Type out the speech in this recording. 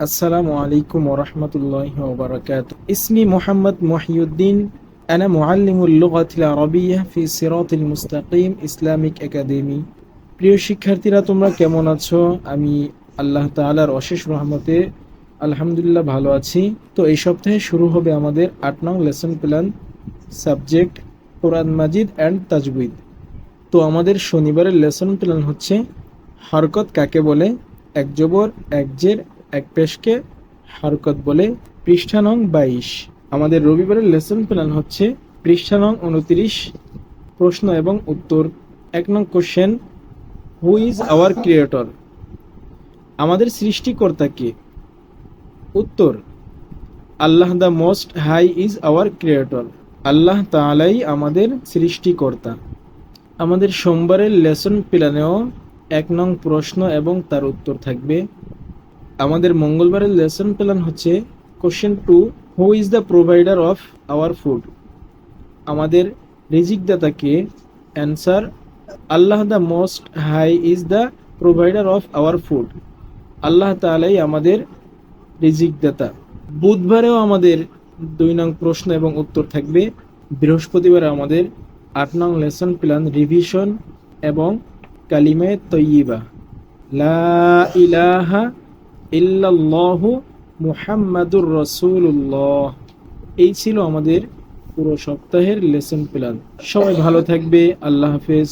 السلام عليكم ورحمة الله وبركاته. اسمي محمد محي الدين. أنا معلم اللغة العربية في صراط المستقيم Islamic academy. প্রিয় শিক্ষার্থীরা, তোমরা কেমন আছো? আমি আল্লাহ তাআলার অশেষ রহমতে আলহামদুলিল্লাহ ভালো আছি। তো এই সপ্তাহে শুরু হবে আমাদের ৮ নং লেসন প্ল্যান, সাবজেক্ট কোরআন মাজিদ অ্যান্ড তাজউইদ। তো আমাদের শনিবারের লেসন প্ল্যান হচ্ছে হরকত কাকে বলে, এক জবর, এক জের, এক পেশকে হরকত বলে। পৃষ্ঠা নং ২২। আমাদের রবিবারের লেসন প্ল্যান হচ্ছে পৃষ্ঠা নং ২৯, প্রশ্ন এবং উত্তর। ১ নং question, who is our creator? আমাদের সৃষ্টিকর্তা কে? উত্তর, Allah the most high is our creator. আল্লাহ তাআলাই আমাদের সৃষ্টিকর্তা। আমাদের সোমবারের লেসন প্ল্যানেও ১ নং প্রশ্ন এবং তার উত্তর থাকবে। আমাদের মঙ্গলবারের লেসন প্ল্যান হচ্ছে question ২, who is the provider of our food? আমাদের রিজিকদাতা কে? Answer, Allah the most high is the provider of our food. আল্লাহ তাআলাই আমাদের রিজিকদাতা। বুধবারেও আমাদের ২ নং প্রশ্ন এবং উত্তর থাকবে। বৃহস্পতিবারে আমাদের ৮ নং লেসন প্ল্যান রিভিশন এবং কালিমে তয়্যিবা, লা ইলাহা ইল্লাল্লাহু মুহাম্মাদুর রাসূলুল্লাহ। এই ছিল আমাদের পুরো সপ্তাহের লেসন প্ল্যান। সবাই ভালো থাকবে। আল্লাহ হাফেজ।